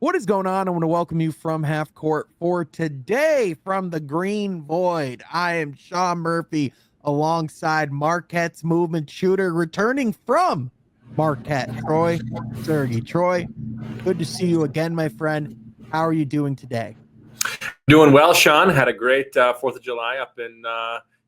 What is going on? I want to welcome you from Half Court for today from the Green Void. I am Sean Murphy alongside Marquette's movement shooter returning from Marquette, Troy Sergey. Troy, good to see you again, my friend. How are you doing today? Doing well, Sean. Had a great 4th of July up in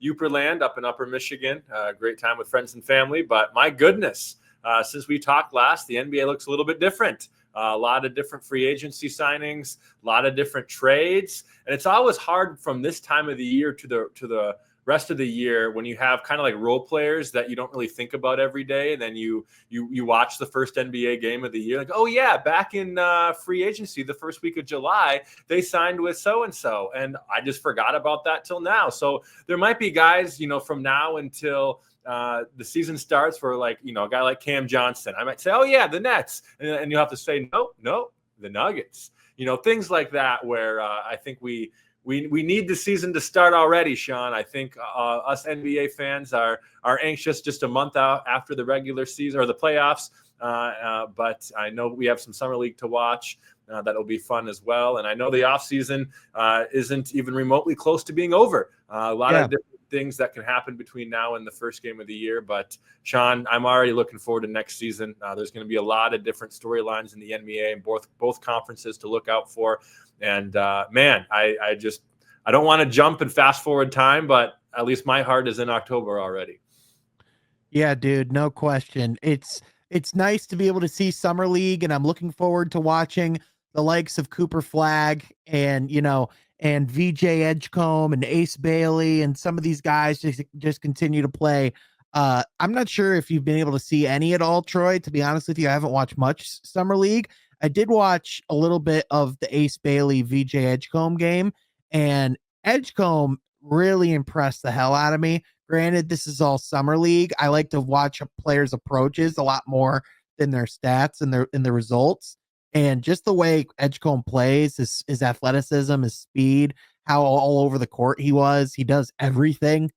Uperland, up in Upper Michigan. Great time with friends and family. But my goodness, since we talked last, the NBA looks a little bit different. A lot of different free agency signings, a lot of different trades. And it's always hard from this time of the year to the rest of the year when you have kind of like role players that you don't really think about every day. And then you watch the first NBA game of the year, like, oh yeah, back in free agency, the first week of July, they signed with so-and-so. And I just forgot about that till now. So there might be guys, from now until the season starts for a guy like Cam Johnson. I might say, oh yeah, the Nets. And you'll have to say, no, the Nuggets, things like that, where I think we need the season to start already, Sean. I think us NBA fans are anxious just a month out after the regular season or the playoffs. But I know we have some summer league to watch. That'll be fun as well. And I know the offseason isn't even remotely close to being over. A lot of different things that can happen between now and the first game of the year. But Sean, I'm already looking forward to next season. There's going to be a lot of different storylines in the NBA and both conferences to look out for. And man, I don't want to jump and fast forward time, but at least my heart is in October already. Yeah, dude, no question. It's nice to be able to see Summer League, and I'm looking forward to watching the likes of Cooper Flagg and and VJ Edgecombe and Ace Bailey and some of these guys just continue to play. I'm not sure if you've been able to see any at all, Troy. To be honest with you, I haven't watched much Summer League. I did watch a little bit of the Ace Bailey VJ Edgecombe game, and Edgecombe really impressed the hell out of me. Granted, this is all Summer League. I like to watch players' approaches a lot more than their stats and the results. And just the way Edgecombe plays, his athleticism, his speed, how all over the court he was. He does everything.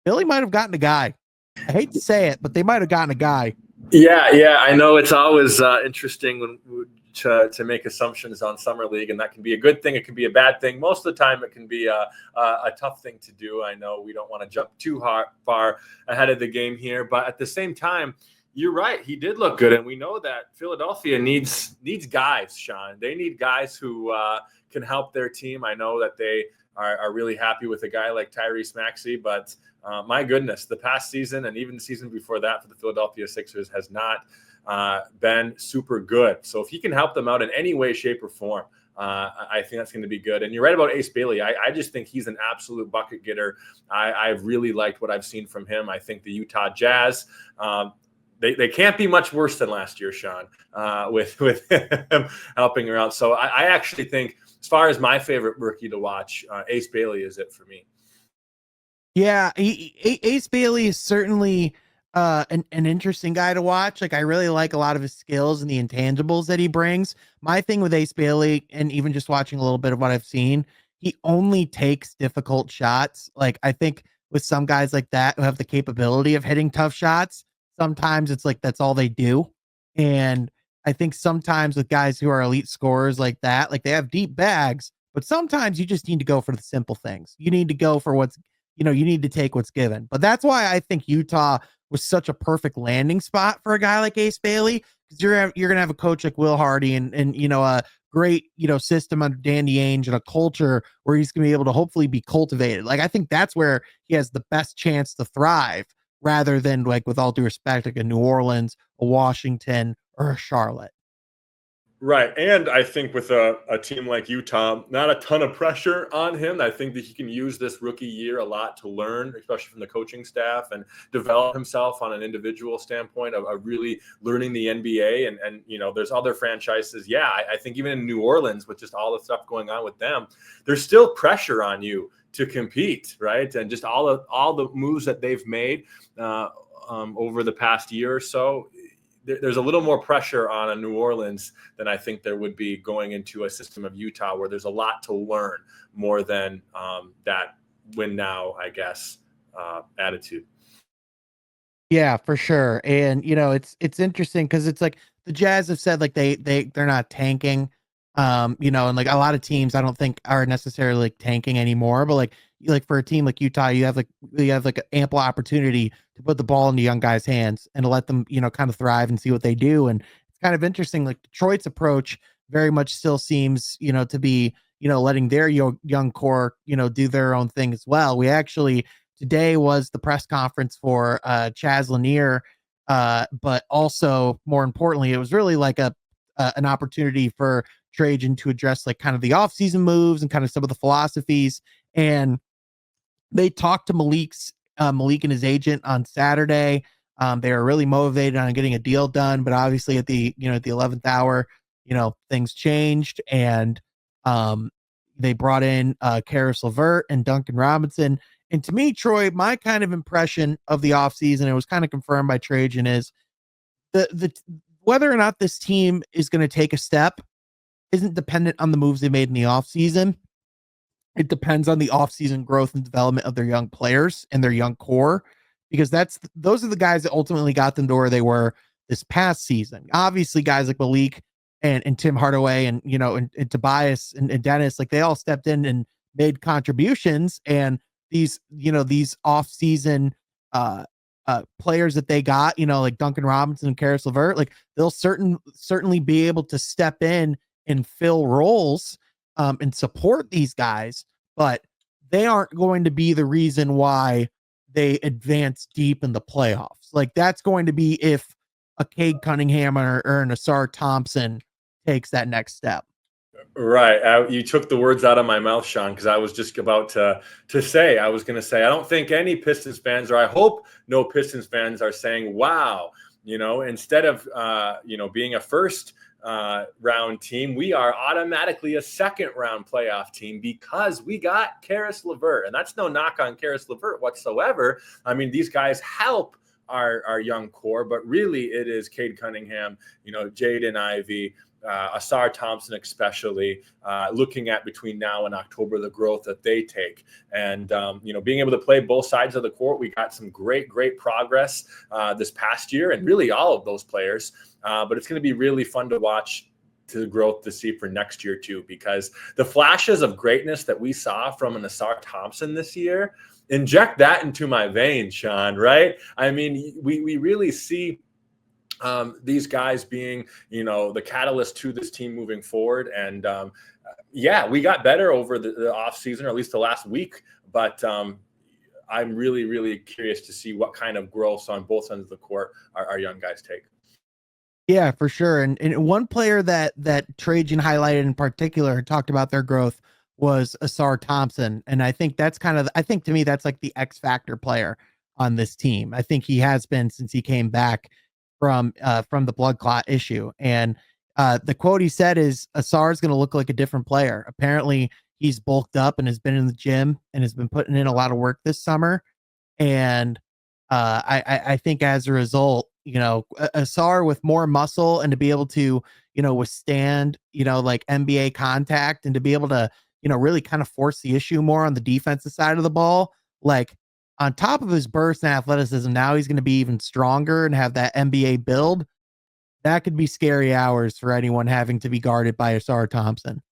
Philly might have gotten a guy. I hate to say it, but they might have gotten a guy. Yeah. I know it's always interesting to make assumptions on Summer League, and that can be a good thing. It can be a bad thing. Most of the time, it can be a tough thing to do. I know we don't want to jump too far ahead of the game here, but at the same time, you're right. He did look good, and we know that Philadelphia needs guys, Sean. They need guys who can help their team. I know that they are really happy with a guy like Tyrese Maxey, but my goodness, the past season and even the season before that for the Philadelphia Sixers has not been super good. So if he can help them out in any way, shape, or form, I think that's going to be good. And you're right about Ace Bailey. I just think he's an absolute bucket getter. I've really liked what I've seen from him. I think the Utah Jazz, they can't be much worse than last year, Sean, with him helping around. So I actually think, as far as my favorite rookie to watch, Ace Bailey is it for me. Yeah, Ace Bailey is certainly an interesting guy to watch. Like, I really like a lot of his skills and the intangibles that he brings. My thing with Ace Bailey, and even just watching a little bit of what I've seen, he only takes difficult shots. Like, I think with some guys like that who have the capability of hitting tough shots, sometimes it's like that's all they do. And I think sometimes with guys who are elite scorers like that, like they have deep bags, but sometimes you just need to go for the simple things. You need to go for you need to take what's given. But that's why I think Utah was such a perfect landing spot for a guy like Ace Bailey, because you're gonna have a coach like Will Hardy and a great system under Danny Ainge and a culture where he's gonna be able to hopefully be cultivated. Like, I think that's where he has the best chance to thrive, rather than, like, with all due respect, like a New Orleans, a Washington, or a Charlotte. Right. And I think with a team like Utah, not a ton of pressure on him. I think that he can use this rookie year a lot to learn, especially from the coaching staff, and develop himself on an individual standpoint of really learning the NBA. And there's other franchises. Yeah, I think even in New Orleans, with just all the stuff going on with them, there's still pressure on you to compete, right? And just all the moves that they've made over the past year or so, there's a little more pressure on a New Orleans than I think there would be going into a system of Utah, where there's a lot to learn more than that win now, I guess, attitude. Yeah, for sure. And it's interesting because it's like the Jazz have said, like, they're not tanking, And like a lot of teams I don't think are necessarily like tanking anymore, but like for a team like Utah, you have like ample opportunity to put the ball into young guys' hands and to let them, kind of thrive and see what they do. And it's kind of interesting. Like Detroit's approach very much still seems, to be, letting their young core, do their own thing as well. We actually today was the press conference for Chaz Lanier, but also more importantly, it was really like an opportunity for Trajan to address like kind of the offseason moves and kind of some of the philosophies. And they talked to Malik and his agent on Saturday. They were really motivated on getting a deal done, but obviously at the 11th hour, things changed, and they brought in Karis LeVert and Duncan Robinson. And to me, Troy, my kind of impression of the offseason, it was kind of confirmed by Trajan, is the whether or not this team is going to take a step isn't dependent on the moves they made in the offseason. It depends on the offseason growth and development of their young players and their young core, because those are the guys that ultimately got them to where they were this past season. Obviously, guys like Malik and Tim Hardaway and and Tobias and Dennis, like they all stepped in and made contributions. And these offseason players that they got, like Duncan Robinson and Karis LeVert, like they'll certainly be able to step in and fill roles and support these guys, but they aren't going to be the reason why they advance deep in the playoffs. Like that's going to be if a Cade Cunningham or an Ausar Thompson takes that next step. Right. You took the words out of my mouth, Sean, because I was just about to say, I was going to say, I don't think any Pistons fans, or I hope no Pistons fans are saying, wow, instead of, being a first round team, we are automatically a second round playoff team because we got Karis LeVert. And that's no knock on Karis LeVert whatsoever. I mean, these guys help our young core, but really it is Cade Cunningham, Jaden Ivey, Ausar Thompson, especially looking at between now and October, the growth that they take. And, being able to play both sides of the court, we got some great progress this past year, and really all of those players. But it's going to be really fun to watch the growth to see for next year too, because the flashes of greatness that we saw from an Ausar Thompson this year, inject that into my veins, Sean, right? I mean, we really see these guys being, the catalyst to this team moving forward. And we got better over the off season, or at least the last week. But I'm really curious to see what kind of growth on both ends of the court our young guys take. Yeah, for sure. And one player that Trajan highlighted in particular, talked about their growth, was Ausar Thompson. And I think to me, that's like the X factor player on this team. I think he has been since he came back from the blood clot issue. And the quote he said is, Ausar is going to look like a different player. Apparently he's bulked up and has been in the gym and has been putting in a lot of work this summer. And I think as a result, Ausar with more muscle and to be able to, withstand, like NBA contact, and to be able to, really kind of force the issue more on the defensive side of the ball, like on top of his burst and athleticism, now he's going to be even stronger and have that NBA build. That could be scary hours for anyone having to be guarded by Ausar Thompson.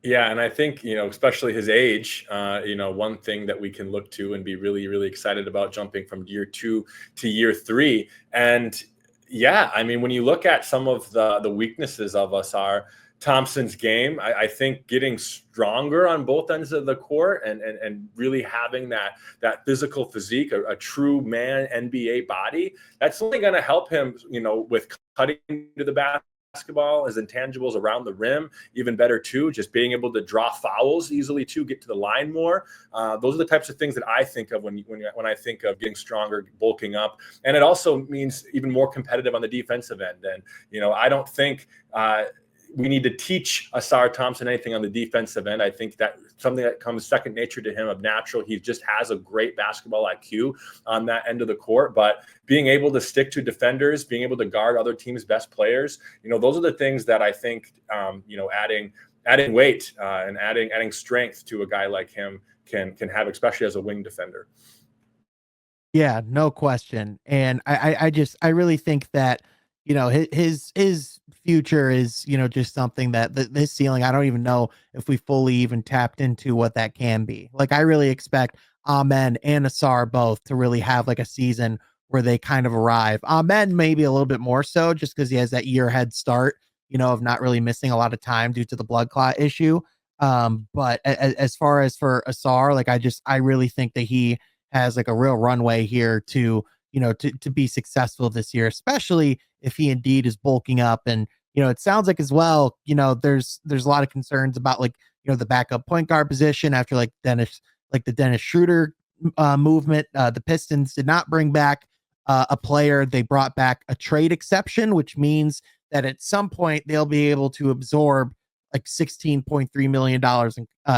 Yeah, and I think, especially his age, one thing that we can look to and be really excited about jumping from year 2 to year 3. And yeah, I mean, when you look at some of the weaknesses of Ausar Thompson's game, I think getting stronger on both ends of the court and really having that physical physique, a true man NBA body, that's only going to help him, with cutting to the basketball, his intangibles around the rim, even better too, just being able to draw fouls easily too, get to the line more. Those are the types of things that I think of when I think of getting stronger, bulking up. And it also means even more competitive on the defensive end. And, I don't think we need to teach Ausar Thompson anything on the defensive end. I think that something that comes second nature to him of natural. He just has a great basketball IQ on that end of the court, but being able to stick to defenders, being able to guard other teams' best players, those are the things that I think, adding weight and adding strength to a guy like him can have, especially as a wing defender. Yeah, no question. And I really think that, his future is, just something that this ceiling, I don't even know if we fully even tapped into what that can be. Like, I really expect Amen and Asar both to really have like a season where they kind of arrive. Amen maybe a little bit more so just because he has that year head start, of not really missing a lot of time due to the blood clot issue. But as far as for Asar, like I really think that he has like a real runway here to, to be successful this year, especially if he indeed is bulking up. And, it sounds like as well, there's a lot of concerns about like, the backup point guard position after like the Dennis Schroeder movement. The Pistons did not bring back a player. They brought back a trade exception, which means that at some point they'll be able to absorb like $16.3 million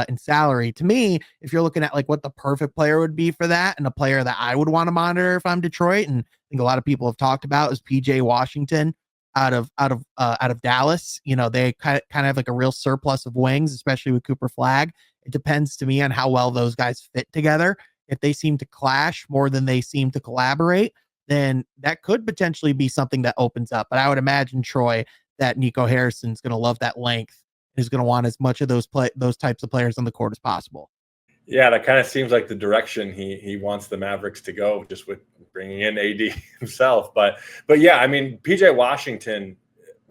in salary. To me, if you're looking at like what the perfect player would be for that, and a player that I would want to monitor if I'm Detroit, and I think a lot of people have talked about, is PJ Washington out of Dallas. They kind of have like a real surplus of wings, especially with Cooper Flag. It depends to me on how well those guys fit together. If they seem to clash more than they seem to collaborate, then that could potentially be something that opens up. But I would imagine, Troy, that Nico Harrison's going to love that length, is going to want as much of those types of players on the court as possible. Yeah, that kind of seems like the direction he wants the Mavericks to go, just with bringing in AD himself. But yeah, I mean, PJ Washington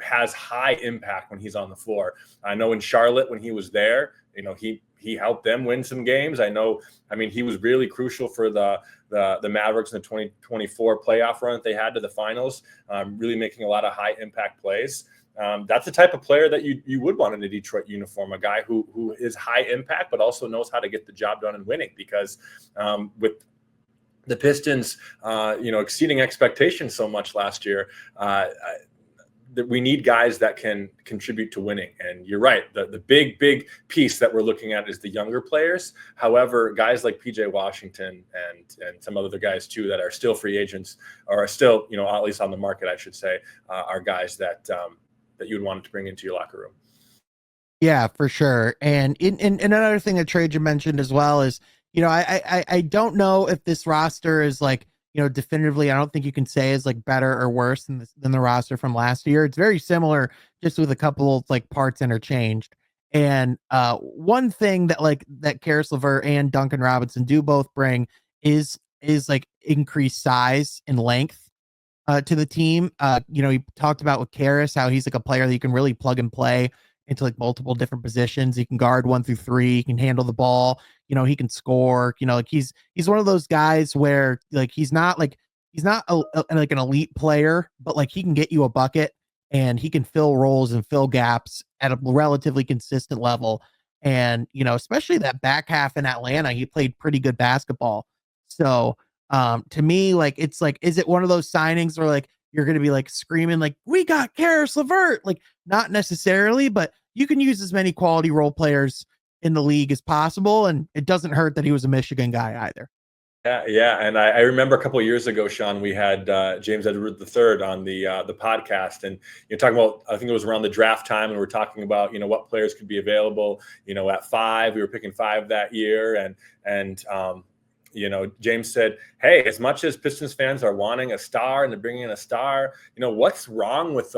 has high impact when he's on the floor. I know in Charlotte when he was there, he helped them win some games. I mean, he was really crucial for the Mavericks in the 2024 playoff run that they had to the finals, really making a lot of high impact plays. That's the type of player that you would want in a Detroit uniform, a guy who is high impact, but also knows how to get the job done and winning. Because with the Pistons, exceeding expectations so much last year, that we need guys that can contribute to winning. And you're right, the big piece that we're looking at is the younger players. However, guys like PJ Washington and some other guys too that are still free agents, or are still, at least on the market, I should say, are guys that you would want to bring into your locker room. Yeah, for sure. And in another thing that Trajan mentioned as well is, I don't know if this roster is like, definitively, I don't think you can say is like better or worse than the roster from last year. It's very similar, just with a couple of like parts interchanged. And one thing that Karis LeVert and Duncan Robinson do both bring is like increased size and length to the team. He talked about with Karis how he's like a player that you can really plug and play into like multiple different positions. He can guard 1 through 3, he can handle the ball, he can score, like he's one of those guys where like he's not like an elite player, but like he can get you a bucket and he can fill roles and fill gaps at a relatively consistent level. And especially that back half in Atlanta, he played pretty good basketball. So to me, like, it's like, is it one of those signings where like you're going to be like screaming like, we got Karis LeVert? Like, not necessarily, but you can use as many quality role players in the league as possible, and it doesn't hurt that he was a Michigan guy either. Yeah, and I remember a couple of years ago, Sean, we had James Edward III on the podcast, and you're talking about, I think it was around the draft time, and we're talking about what players could be available. At 5, we were picking 5 that year, and James said, hey, as much as Pistons fans are wanting a star and they're bringing in a star, what's wrong with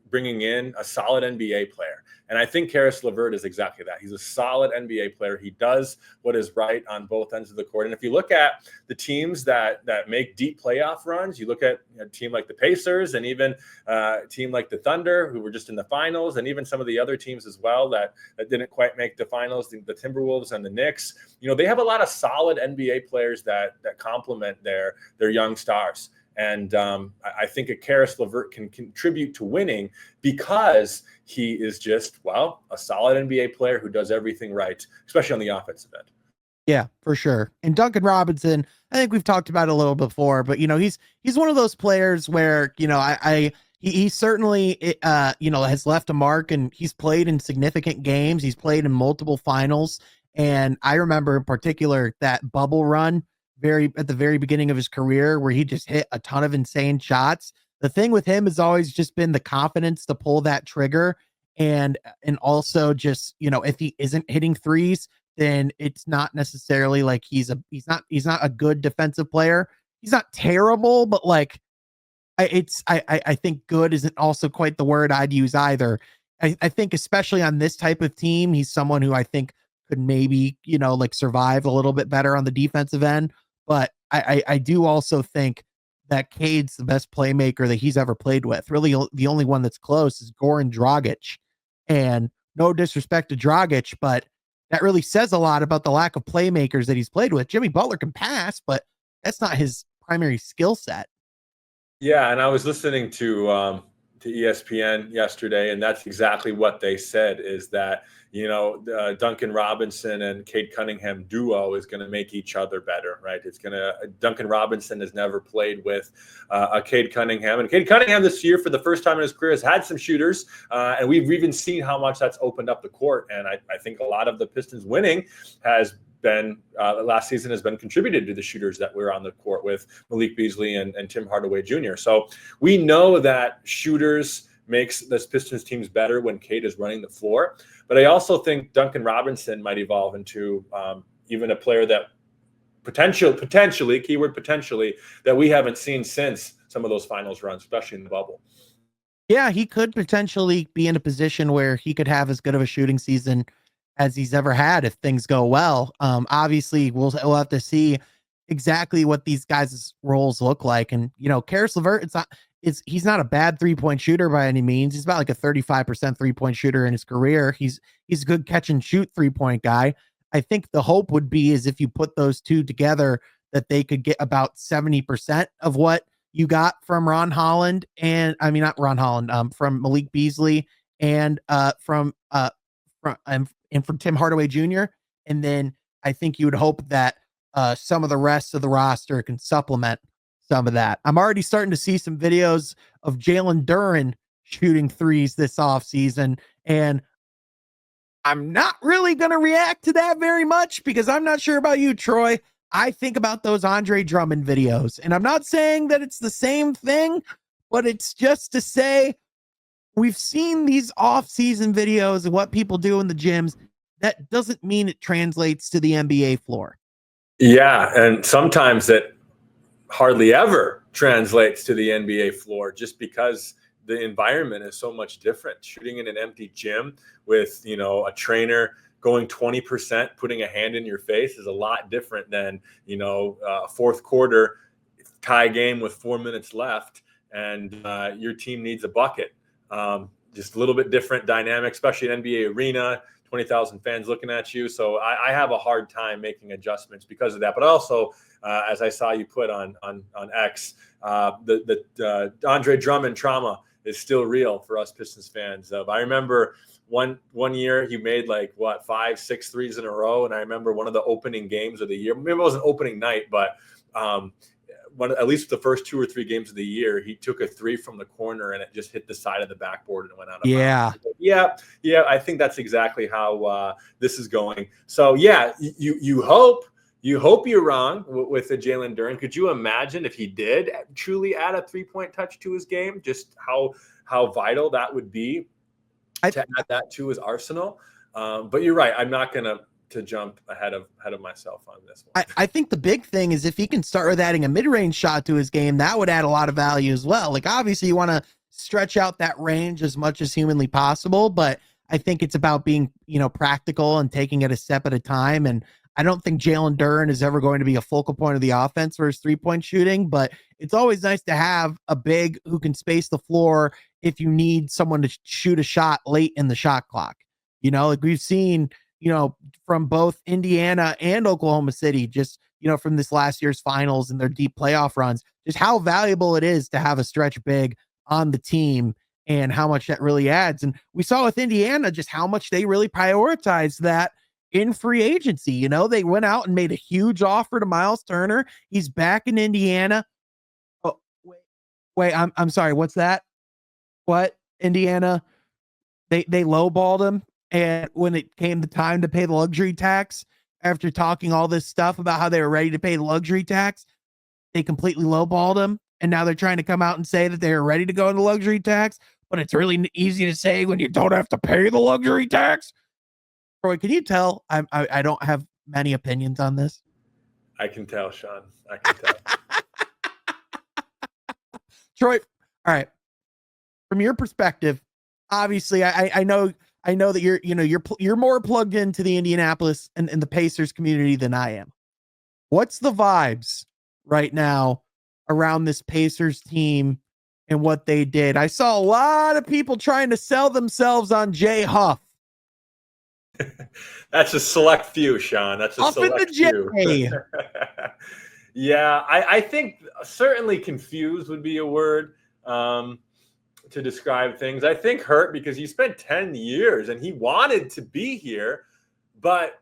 bringing in a solid NBA player? And I think Karis LeVert is exactly that. He's a solid NBA player. He does what is right on both ends of the court. And if you look at the teams that make deep playoff runs, you look at a team like the Pacers, and even a team like the Thunder, who were just in the finals, and even some of the other teams as well that didn't quite make the finals, the Timberwolves and the Knicks. They have a lot of solid NBA players that complement their young stars. And I think a Karis LeVert can contribute to winning because he is just, a solid NBA player who does everything right, especially on the offensive end. Yeah, for sure. And Duncan Robinson, I think we've talked about it a little before, but he's one of those players where he certainly has left a mark, and he's played in significant games. He's played in multiple finals, and I remember in particular that bubble run at the very beginning of his career where he just hit a ton of insane shots. The thing with him has always just been the confidence to pull that trigger, and also just, if he isn't hitting threes, then it's not necessarily like he's not a good defensive player. He's not terrible, but like, I think good isn't also quite the word I'd use either. I think especially on this type of team, he's someone who I think could maybe, like survive a little bit better on the defensive end. But I do also think that Cade's the best playmaker that he's ever played with. Really, the only one that's close is Goran Dragic. And no disrespect to Dragic, but that really says a lot about the lack of playmakers that he's played with. Jimmy Butler can pass, but that's not his primary skill set. Yeah, and I was listening to ESPN yesterday, and that's exactly what they said, is that Duncan Robinson and Cade Cunningham duo is going to make each other better, right? Duncan Robinson has never played with a Cade Cunningham, and Cade Cunningham this year, for the first time in his career, has had some shooters, and we've even seen how much that's opened up the court. And I think a lot of the Pistons winning has been last season has been contributed to the shooters that we're on the court with Malik Beasley and Tim Hardaway Jr. So we know that shooters makes this Pistons teams better when Cade is running the floor. But I also think Duncan Robinson might evolve into even a player that potentially, keyword potentially, that we haven't seen since some of those finals runs, especially in the bubble. Yeah, he could potentially be in a position where he could have as good of a shooting season as he's ever had if things go well. Obviously, we'll have to see exactly what these guys' roles look like. And Karis LeVert, he's not a bad 3-point shooter by any means. He's about like a 35% 3-point shooter in his career. He's a good catch and shoot 3-point guy. I think the hope would be is if you put those two together that they could get about 70% of what you got from Ron Holland, and I mean not Ron Holland, from Malik Beasley and from Tim Hardaway Jr. And then I think you would hope that some of the rest of the roster can supplement some of that. I'm already starting to see some videos of Jalen Duren shooting threes this offseason, and I'm not really going to react to that very much because I'm not sure about you, Troy. I think about those Andre Drummond videos, and I'm not saying that it's the same thing, but it's just to say we've seen these off-season videos of what people do in the gyms. That doesn't mean it translates to the NBA floor. Yeah, and sometimes it hardly ever translates to the NBA floor just because the environment is so much different. Shooting in an empty gym with, a trainer going 20%, putting a hand in your face is a lot different than, a fourth quarter tie game with 4 minutes left and your team needs a bucket. Just a little bit different dynamic, especially an NBA arena, 20,000 fans looking at you. So I have a hard time making adjustments because of that. But also, as I saw you put on X, the Andre Drummond trauma is still real for us Pistons fans. I remember one year he made 5-6 threes in a row, and I remember one of the opening games of the year. Maybe it wasn't opening night, but at least the first 2 or 3 games of the year, he took a three from the corner and it just hit the side of the backboard and went out of bounds. Yeah. I think that's exactly how this is going. So yeah, you hope you're wrong with the Jalen Duren. Could you imagine if he did truly add a 3-point touch to his game? Just how vital that would be to add that to his arsenal. But you're right. I'm not gonna jump ahead of myself on this one. I think the big thing is if he can start with adding a mid-range shot to his game, that would add a lot of value as well. Like obviously you want to stretch out that range as much as humanly possible, but I think it's about being, practical and taking it a step at a time. And I don't think Jalen Duren is ever going to be a focal point of the offense for his 3-point shooting, but it's always nice to have a big who can space the floor if you need someone to shoot a shot late in the shot clock. Like we've seen, from both Indiana and Oklahoma City, just, from this last year's finals and their deep playoff runs, just how valuable it is to have a stretch big on the team and how much that really adds. And we saw with Indiana just how much they really prioritized that in free agency. They went out and made a huge offer to Miles Turner. He's back in Indiana. Oh, wait, I'm sorry. What's that? What? Indiana? They lowballed him. And when it came the time to pay the luxury tax, after talking all this stuff about how they were ready to pay the luxury tax, they completely lowballed him. And now they're trying to come out and say that they're ready to go into luxury tax. But it's really easy to say when you don't have to pay the luxury tax. Troy, can you tell I don't have many opinions on this? I can tell, Sean. I can tell. Troy, all right. From your perspective, obviously, I know that you're more plugged into the Indianapolis and the Pacers community than I am. What's the vibes right now around this Pacers team and what they did? I saw a lot of people trying to sell themselves on Jay Huff. That's a select few, Sean. That's a Huff in the select few. J. Yeah, I think certainly confused would be a word to describe things. I think hurt because he spent 10 years and he wanted to be here, but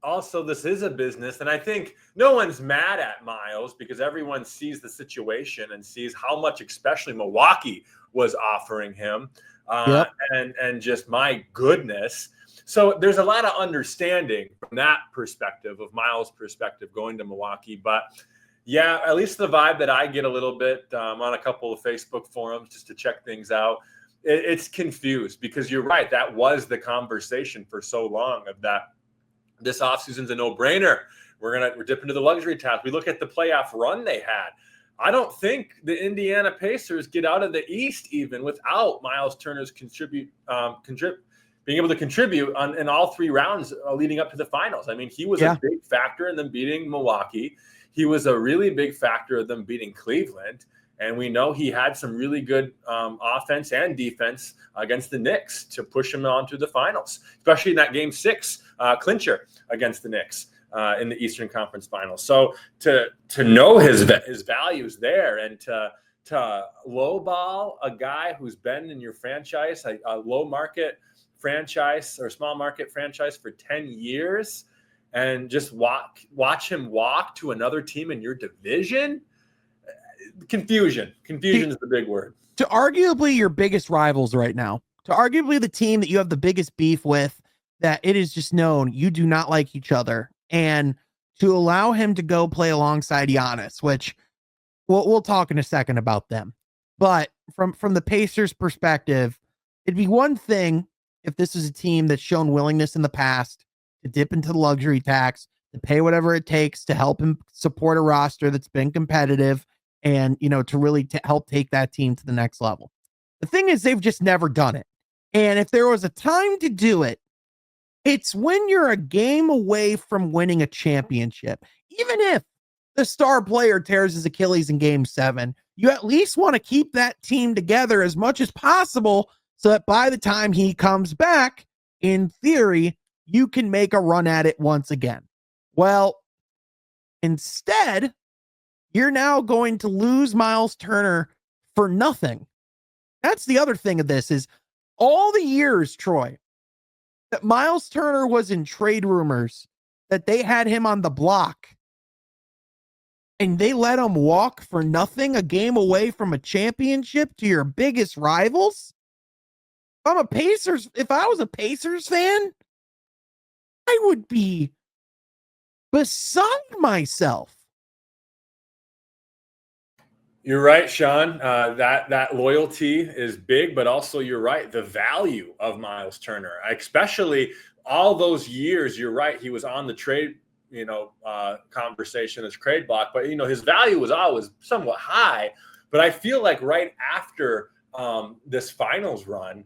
also this is a business. And I think no one's mad at Miles because everyone sees the situation and sees how much, especially Milwaukee, was offering him. And just my goodness. So there's a lot of understanding from that perspective, of Miles' perspective, going to Milwaukee. But yeah, at least the vibe that I get a little bit on a couple of Facebook forums just to check things out, it's confused because you're right. That was the conversation for so long of that. This offseason's a no-brainer. We're dipping into the luxury tax. We look at the playoff run they had. I don't think the Indiana Pacers get out of the East even without Miles Turner's being able to contribute in all three rounds leading up to the finals. I mean, he was a big factor in them beating Milwaukee. He was a really big factor of them beating Cleveland. And we know he had some really good offense and defense against the Knicks to push him on to the finals, especially in that Game 6 clincher against the Knicks in the Eastern Conference Finals. So to know his values there and to lowball a guy who's been in your franchise, a low market franchise or small market franchise for 10 years, and just watch him walk to another team in your division. Confusion is the big word. To arguably your biggest rivals right now, to arguably the team that you have the biggest beef with, that it is just known you do not like each other, and to allow him to go play alongside Giannis, which we'll talk in a second about them. But from the Pacers' perspective, it'd be one thing if this is a team that's shown willingness in the past to dip into the luxury tax, to pay whatever it takes to help him support a roster that's been competitive and, to really help take that team to the next level. The thing is, they've just never done it. And if there was a time to do it, it's when you're a game away from winning a championship. Even if the star player tears his Achilles in Game 7, you at least want to keep that team together as much as possible so that by the time he comes back, in theory, you can make a run at it once again. Well, instead, you're now going to lose Miles Turner for nothing. That's the other thing of this is all the years, Troy, that Miles Turner was in trade rumors, that they had him on the block, and they let him walk for nothing, a game away from a championship to your biggest rivals. If I was a Pacers fan, I would be beside myself. You're right, Sean. That loyalty is big, but also you're right. The value of Miles Turner, especially all those years, you're right. He was on the trade, conversation as trade block, but his value was always somewhat high. But I feel like right after this finals run,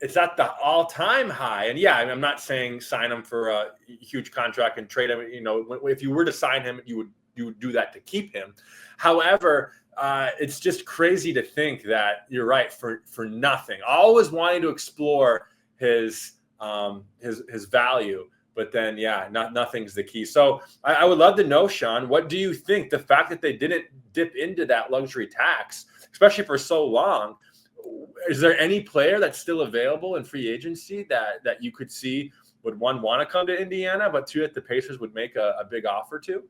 it's at the all-time high. And yeah, I'm not saying sign him for a huge contract and trade him. If you were to sign him, you would do that to keep him. However, it's just crazy to think that you're right for nothing. Always wanting to explore his value, but then nothing's the key. So I would love to know, Sean, what do you think? The fact that they didn't dip into that luxury tax, especially for so long, is there any player that's still available in free agency that you could see would one want to come to Indiana, but two that the Pacers would make a big offer to?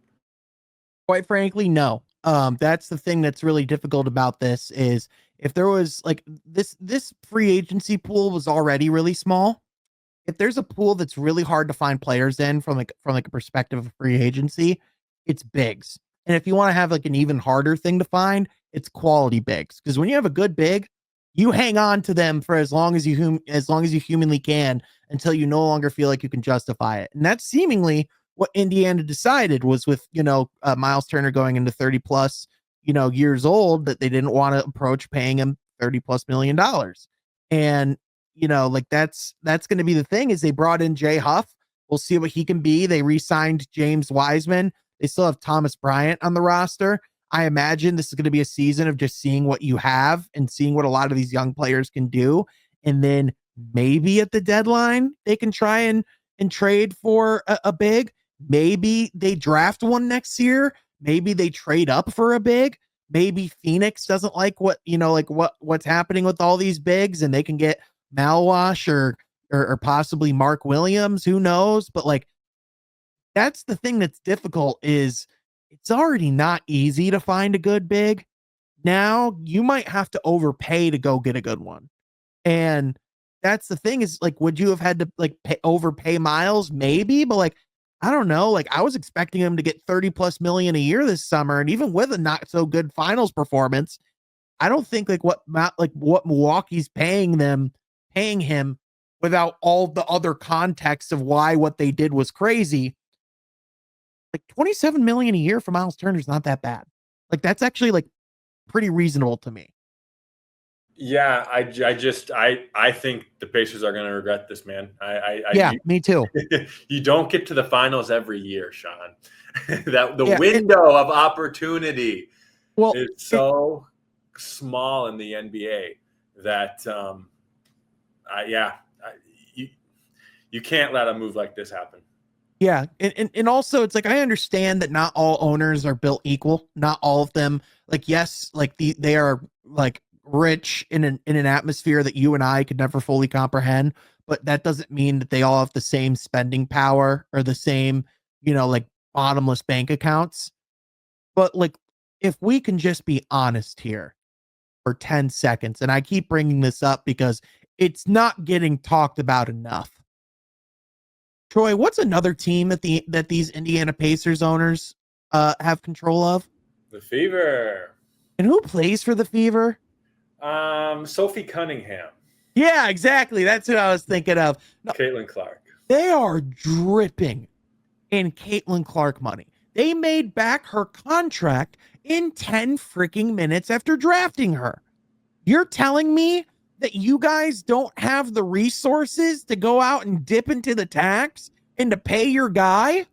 Quite frankly, no. That's the thing that's really difficult about this is if there was like this free agency pool was already really small. If there's a pool that's really hard to find players in from a perspective of free agency, it's bigs. And if you want to have like an even harder thing to find, it's quality bigs. Because when you have a good big, you hang on to them for as long as you humanly can until you no longer feel like you can justify it. And that's seemingly what Indiana decided was with, Miles Turner going into 30 plus years old that they didn't want to approach paying him $30+ million. And, like that's going to be the thing is they brought in Jay Huff. We'll see what he can be. They re-signed James Wiseman. They still have Thomas Bryant on the roster. I imagine this is going to be a season of just seeing what you have and seeing what a lot of these young players can do. And then maybe at the deadline, they can try and trade for a big. Maybe they draft one next year. Maybe they trade up for a big. Maybe Phoenix doesn't like what's happening with all these bigs and they can get Malwash or possibly Mark Williams. Who knows? But like, that's the thing that's difficult is it's already not easy to find a good big. Now you might have to overpay to go get a good one. And that's the thing is like, would you have had to like overpay Miles? Maybe, but like, I don't know. Like I was expecting him to get $30+ million a year this summer. And even with a not so good finals performance, I don't think what Milwaukee's paying him without all the other context of why what they did was crazy. Like $27 million a year for Miles Turner is not that bad. Like that's actually like pretty reasonable to me. Yeah, I think the Pacers are going to regret this, man. Me too. You don't get to the finals every year, Sean. That the window of opportunity is so small in the NBA that you can't let a move like this happen. Yeah. And also it's like, I understand that not all owners are built equal. Not all of them, like, yes, like they are like rich in an atmosphere that you and I could never fully comprehend, but that doesn't mean that they all have the same spending power or the same, like bottomless bank accounts. But like, if we can just be honest here for 10 seconds, and I keep bringing this up because it's not getting talked about enough. Troy, what's another team that these Indiana Pacers owners have control of? The Fever. And who plays for the Fever? Sophie Cunningham. Yeah, exactly. That's who I was thinking of. No, Caitlin Clark. They are dripping in Caitlin Clark money. They made back her contract in 10 freaking minutes after drafting her. You're telling me that you guys don't have the resources to go out and dip into the tax and to pay your guy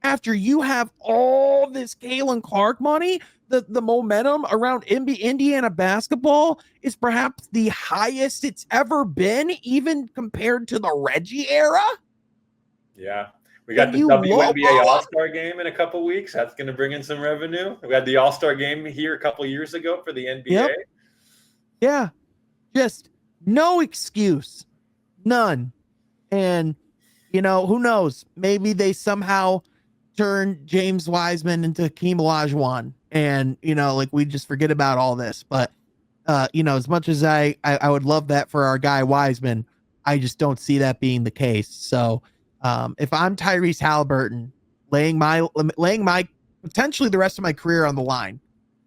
after you have all this Caitlin Clark money? The momentum around Indiana basketball is perhaps the highest it's ever been, even compared to the Reggie era. Yeah. We got the WNBA All-Star game in a couple weeks. That's going to bring in some revenue. We had the All-Star game here a couple years ago for the NBA. Yep. Yeah. Just no excuse. None. And, who knows? Maybe they somehow turn James Wiseman into Hakeem Olajuwon. And, like we just forget about all this. But, as much as I would love that for our guy Wiseman, I just don't see that being the case. So if I'm Tyrese Halliburton, laying my potentially the rest of my career on the line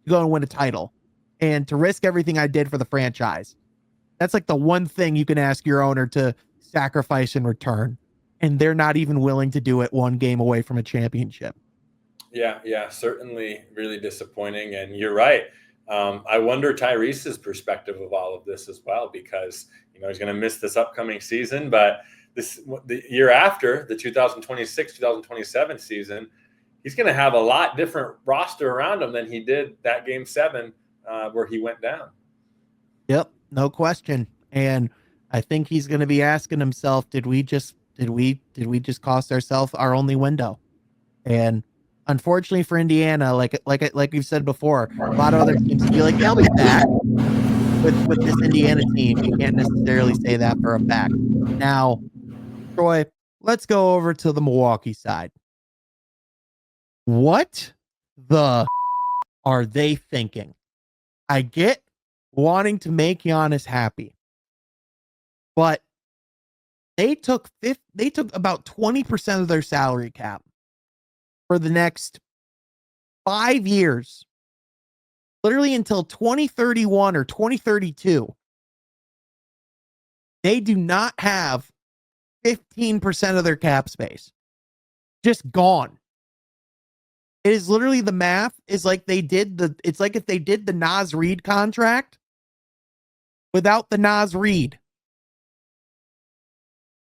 to go and win a title and to risk everything I did for the franchise, that's like the one thing you can ask your owner to sacrifice in return. And they're not even willing to do it one game away from a championship. Yeah, certainly really disappointing. And you're right. I wonder Tyrese's perspective of all of this as well, because, he's going to miss this upcoming season, but the year after, the 2026-2027 season, he's going to have a lot different roster around him than he did that game 7 where he went down. Yep. No question. And I think he's going to be asking himself, did we just cost ourselves our only window? And unfortunately for Indiana, like we've said before, a lot of other teams feel like they'll be back. With this Indiana team, you can't necessarily say that for a fact. Now, Troy, let's go over to the Milwaukee side. What the are they thinking? I get wanting to make Giannis happy, but they took about 20% of their salary cap for the next 5 years, literally until 2031 or 2032. They do not have 15% of their cap space. Just gone. It is literally the math is like it's like if they did the Nas Reed contract without the Nas Reed.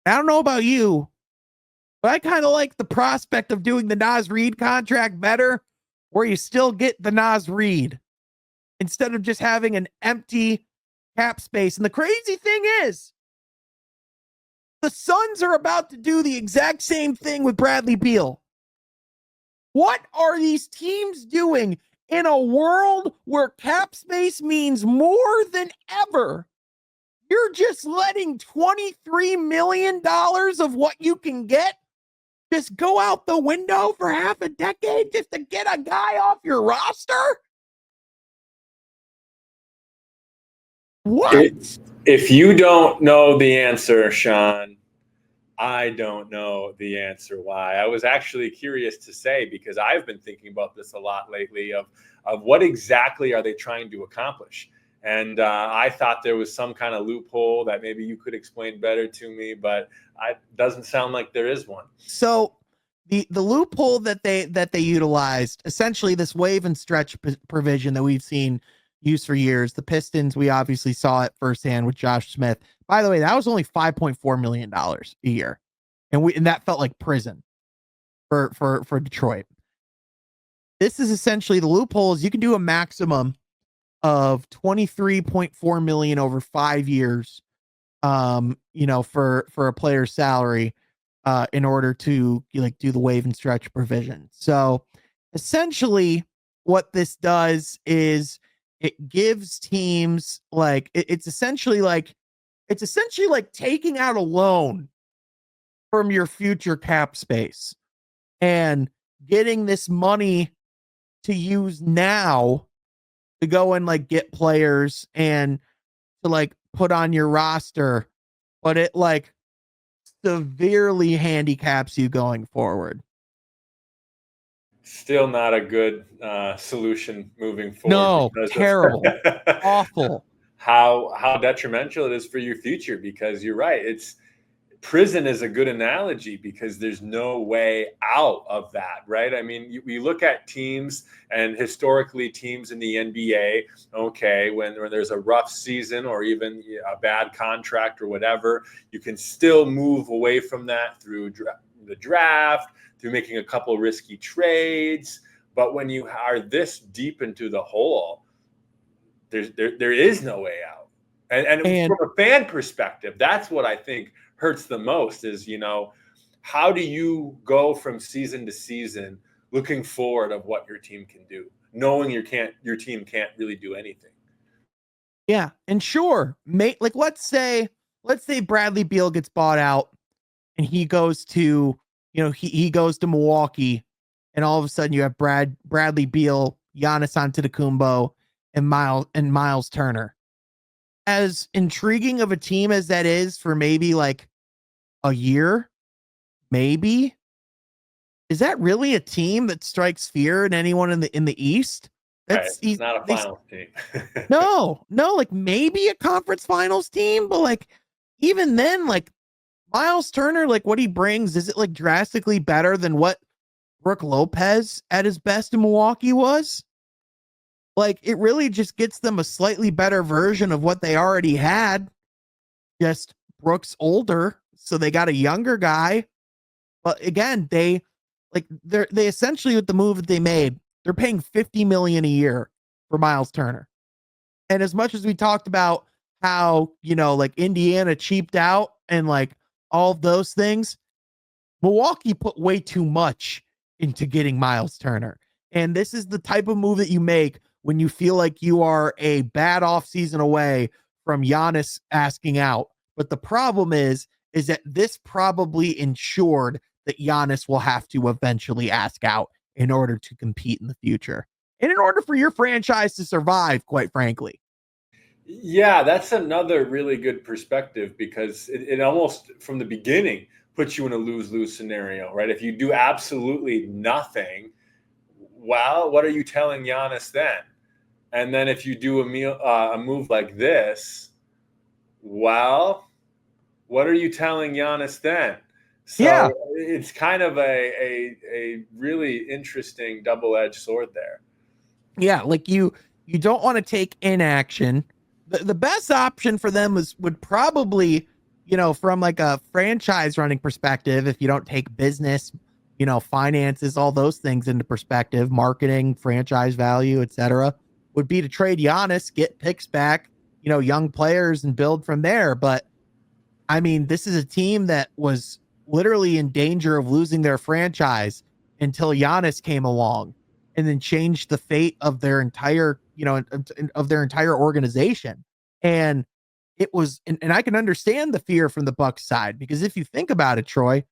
I don't know about you, but I kind of like the prospect of doing the Nas Reed contract better, where you still get the Nas Reed instead of just having an empty cap space. And the crazy thing is, the Suns are about to do the exact same thing with Bradley Beal. What are these teams doing in a world where cap space means more than ever? You're just letting $23 million of what you can get just go out the window for half a decade just to get a guy off your roster? What? If you don't know the answer, Sean, I don't know the answer why. I was actually curious to say, because I've been thinking about this a lot lately of what exactly are they trying to accomplish. And I thought there was some kind of loophole that maybe you could explain better to me, but it doesn't sound like there is one. So the loophole that they utilized, essentially this wave and stretch provision that we've seen used for years. The Pistons, we obviously saw it firsthand with Josh Smith. By the way, that was only $5.4 million a year. And that felt like prison for Detroit. This is essentially the loophole is you can do a maximum of 23.4 million over 5 years, for a player's salary, in order to do the wave and stretch provision. So essentially what this does is it gives teams it's essentially like taking out a loan from your future cap space and getting this money to use now to go and get players and to put on your roster, but it severely handicaps you going forward. Still not a good solution moving forward. No, terrible, awful. How detrimental it is for your future, because you're right. Prison is a good analogy because there's no way out of that, right? I mean, we look at teams, and historically teams in the NBA, okay, when there's a rough season or even a bad contract or whatever, you can still move away from that through the draft, through making a couple risky trades. But when you are this deep into the hole, there is no way out. And from a fan perspective, that's what I think hurts the most is, how do you go from season to season looking forward of what your team can do, knowing your team can't really do anything? Yeah. And sure, let's say Bradley Beal gets bought out and he goes to, he goes to Milwaukee, and all of a sudden you have Bradley Beal, Giannis Antetokounmpo, and Miles Turner. As intriguing of a team as that is for maybe a year, maybe, is that really a team that strikes fear in anyone in the East? That's not a finals team. no, maybe a conference finals team, but even then, Miles Turner, what he brings, is it drastically better than what Brook Lopez at his best in Milwaukee was? It really just gets them a slightly better version of what they already had. Just Brook's older, so they got a younger guy. But again, they essentially, with the move that they made, they're paying $50 million a year for Miles Turner. And as much as we talked about how, Indiana cheaped out and all of those things, Milwaukee put way too much into getting Miles Turner. And this is the type of move that you make when you feel like you are a bad offseason away from Giannis asking out. But the problem is that this probably ensured that Giannis will have to eventually ask out in order to compete in the future. And in order for your franchise to survive, quite frankly. Yeah, that's another really good perspective, because it almost from the beginning puts you in a lose-lose scenario, right? If you do absolutely nothing, well, what are you telling Giannis then? And then if you do a move like this, well, what are you telling Giannis then? Yeah. So it's kind of a really interesting double-edged sword there. Yeah, like you don't want to take inaction. The best option for them would probably, from like a franchise running perspective, if you don't take business, finances, all those things into perspective, marketing, franchise value, etc., would be to trade Giannis, get picks back, young players and build from there. But I mean, this is a team that was literally in danger of losing their franchise until Giannis came along and then changed the fate of their entire, of their entire organization. And it was, and I can understand the fear from the Bucks side, because if you think about it, Troy,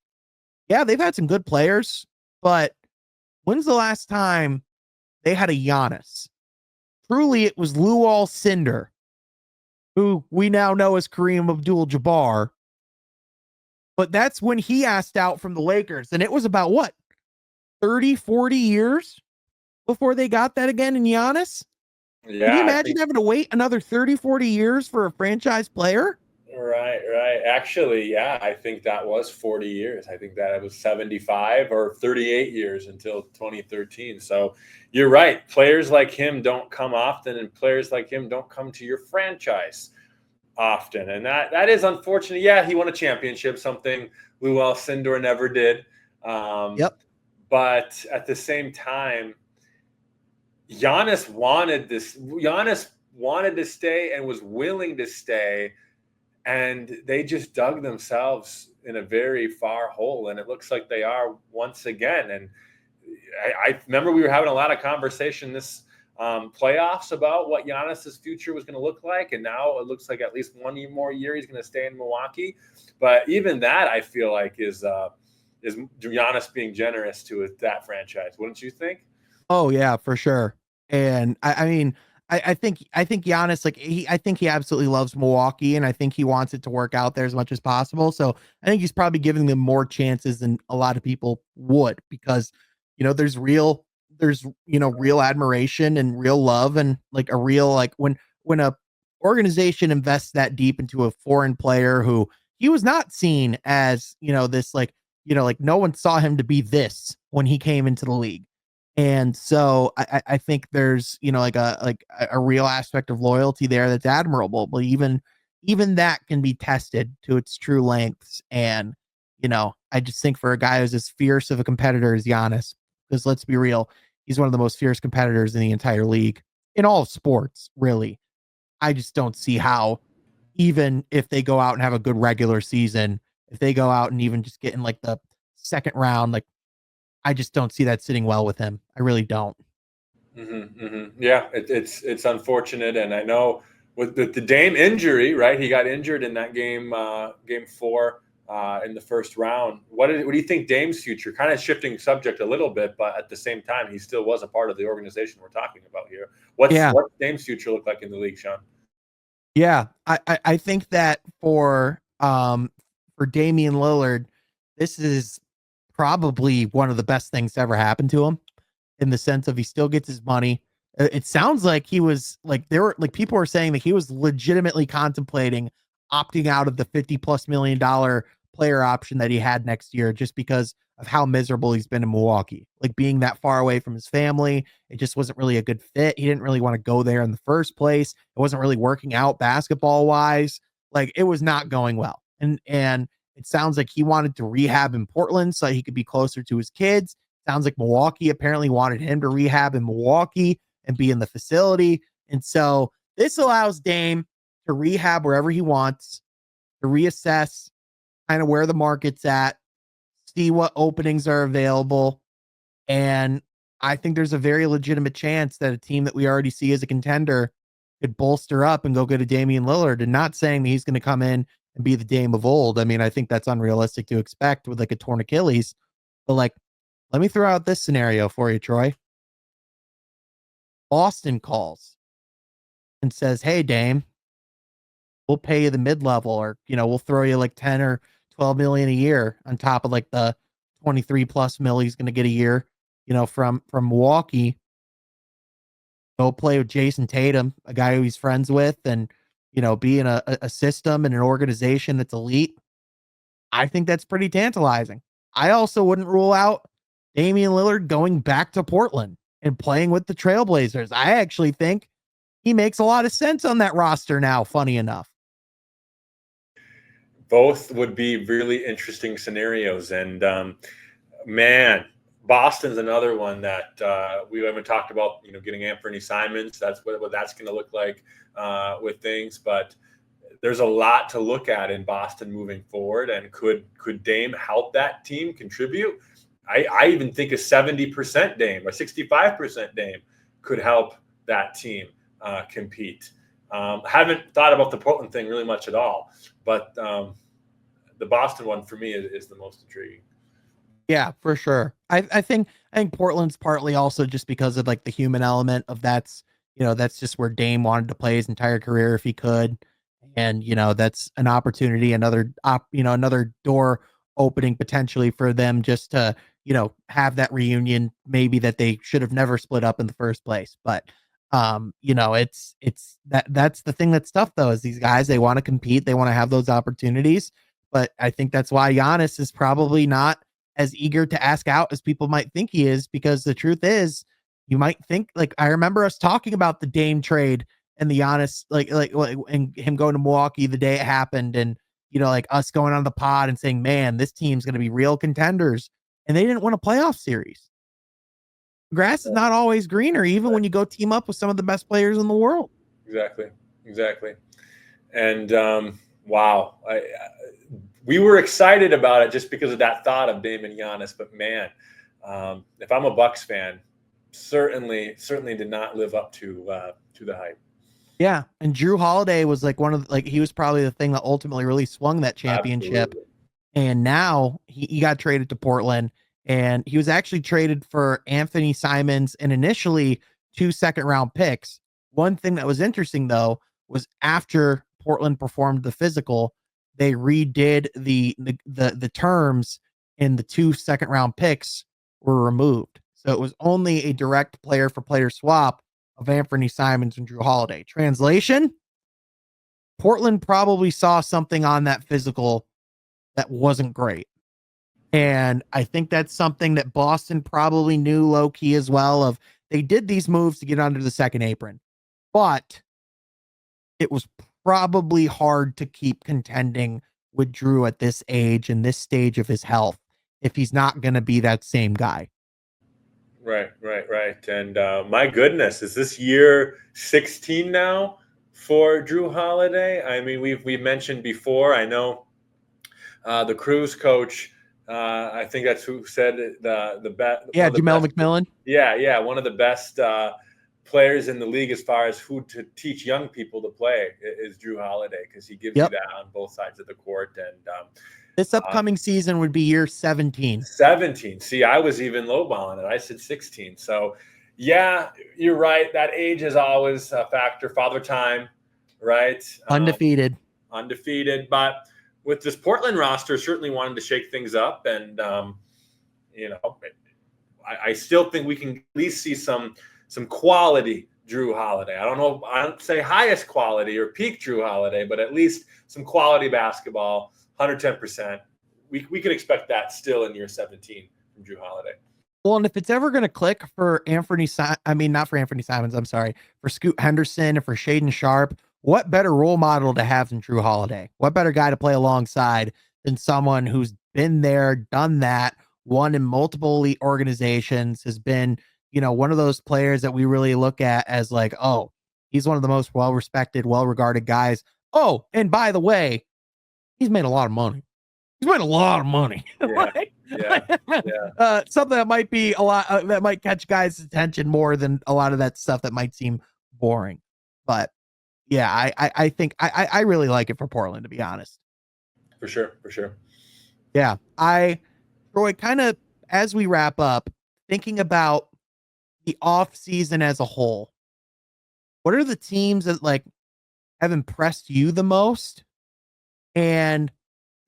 yeah, they've had some good players, but when's the last time they had a Giannis? Truly, it was Lou Cinder, who we now know as Kareem Abdul-Jabbar, but that's when he asked out from the Lakers. And it was about what, 30, 40 years before they got that again in Giannis? Can you Yeah, I imagine think having to wait another 30, 40 years for a franchise player? right. Actually, yeah, I think that was 40 years. I think that it was 75 or 38 years until 2013. So you're right. Players like him don't come often, and players like him don't come to your franchise often. And that is unfortunate. Yeah, he won a championship, something Lou Alcindor never did. Um, Yep. but at the same time, Giannis wanted this. Giannis wanted to stay and was willing to stay, and they just dug themselves in a very far hole, and it looks like they are once again. And I remember we were having a lot of conversation this playoffs about what Giannis's future was going to look like, and now it looks like at least one more year he's going to stay in Milwaukee. But even that, I feel like is Giannis being generous to that franchise, wouldn't you think? Oh yeah, for sure. And I mean, I think Giannis, like I think he absolutely loves Milwaukee, and I think he wants it to work out there as much as possible. So I think he's probably giving them more chances than a lot of people would, because there's real admiration and real love, and like a real, like when a organization invests that deep into a foreign player who he was not seen as, this, like, like no one saw him to be this when he came into the league. And so I think there's, like a real aspect of loyalty there that's admirable. But even that can be tested to its true lengths. And I just think for a guy who's as fierce of a competitor as Giannis, because let's be real, he's one of the most fierce competitors in the entire league, in all of sports, really. I just don't see how, even if they go out and have a good regular season, if they go out and even just get in like the second round, like, I just don't see that sitting well with him. I really don't. Yeah, it's unfortunate, and I know with the Dame injury, right? He got injured in that game four in the first round. What do you think Dame's future? Kind of shifting subject a little bit, but at the same time, he still was a part of the organization we're talking about here. Yeah. What Dame's future look like in the league, Sean? Yeah. I think that for Damian Lillard, this is probably one of the best things to ever happen to him, in the sense of he still gets his money. It sounds like he was like, there were like people were saying that he was legitimately contemplating opting out of the 50 plus $1 million player option that he had next year, just because of how miserable he's been in Milwaukee. Like being that far away from his family, it just wasn't really a good fit. He didn't really want to go there in the first place. It wasn't really working out basketball wise. Like it was not going well. And it sounds like he wanted to rehab in Portland so he could be closer to his kids. Sounds like Milwaukee apparently wanted him to rehab in Milwaukee and be in the facility. And so this allows Dame to rehab wherever he wants, to reassess kind of where the market's at, see what openings are available. And I think there's a very legitimate chance that a team that we already see as a contender could bolster up and go get a Damian Lillard. And not saying that he's going to come in and be the Dame of old. I mean, I think that's unrealistic to expect with like a torn Achilles. But like, let me throw out this scenario for you, Troy. Boston calls and says, "Hey, Dame, we'll pay you the mid level, or we'll throw you like 10 or 12 million a year on top of like the 23 plus mil he's going to get a year, from Milwaukee. Go play with Jason Tatum, a guy who he's friends with, and be in a system and an organization that's elite." I think that's pretty tantalizing. I also wouldn't rule out Damian Lillard going back to Portland and playing with the Trailblazers. I actually think he makes a lot of sense on that roster now, funny enough. Both would be really interesting scenarios. And man, Boston's another one that we haven't talked about, getting Anthony Simons. That's what that's going to look like with things. But there's a lot to look at in Boston moving forward. And could Dame help that team contribute? I even think a 70% Dame or 65% Dame could help that team compete. Haven't thought about the Portland thing really much at all, but the Boston one for me is the most intriguing. Yeah, for sure. I think Portland's partly also just because of like the human element of that's just where Dame wanted to play his entire career if he could. And that's an opportunity, another door opening potentially for them just to, have that reunion, maybe that they should have never split up in the first place. But it's that's the thing that's tough though, is these guys, they want to compete, they want to have those opportunities. But I think that's why Giannis is probably not as eager to ask out as people might think he is, because the truth is, you might think, like, I remember us talking about the Dame trade and the Giannis, and him going to Milwaukee the day it happened, and like us going on the pod and saying, man, this team's going to be real contenders, and they didn't win a playoff series. Grass is not always greener, even when you go team up with some of the best players in the world. Exactly. And wow, we were excited about it just because of that thought of Dame and Giannis. But man, if I'm a Bucks fan, certainly did not live up to the hype. Yeah, and Drew Holiday was like he was probably the thing that ultimately really swung that championship. Absolutely. And now he got traded to Portland, and he was actually traded for Anthony Simons and initially 2 second-round picks. One thing that was interesting though was after Portland performed the physical, they redid the terms, and the 2 second-round picks were removed. So it was only a direct player for player swap of Anthony Simons and Drew Holiday. Translation: Portland probably saw something on that physical that wasn't great. And I think that's something that Boston probably knew low key as well. Of, they did these moves to get under the second apron, but it was probably hard to keep contending with Drew at this age and this stage of his health if he's not going to be that same guy. Right. And my goodness, is this year 16 now for Drew Holiday? I mean, we've mentioned before, I know the Cruz coach, I think that's who said the best. Yeah, Jamel McMillan. Yeah, one of the best players in the league as far as who to teach young people to play is Drew Holiday, because he gives you that on both sides of the court. And this upcoming season would be year 17. 17. See, I was even lowballing it. I said 16. So, yeah, you're right. That age is always a factor. Father time, right? Undefeated. But with this Portland roster, certainly wanted to shake things up. And, I still think we can at least see some quality Drew Holiday. I don't say highest quality or peak Drew Holiday, but at least some quality basketball. 110%. We can expect that still in year 17 from Drew Holiday. Well, and if it's ever going to click for not for Anthony Simons, I'm sorry, for Scoot Henderson and for Shaden Sharp, what better role model to have than Drew Holiday? What better guy to play alongside than someone who's been there, done that, won in multiple elite organizations, has been, one of those players that we really look at as like, oh, he's one of the most well-respected, well-regarded guys. Oh, and by the way, he's made a lot of money. Yeah. Something that might be a lot that might catch guys' attention more than a lot of that stuff that might seem boring. But yeah, I think I really like it for Portland, to be honest. For sure. Yeah. Troy, kind of as we wrap up, thinking about the off season as a whole, what are the teams that like have impressed you the most? And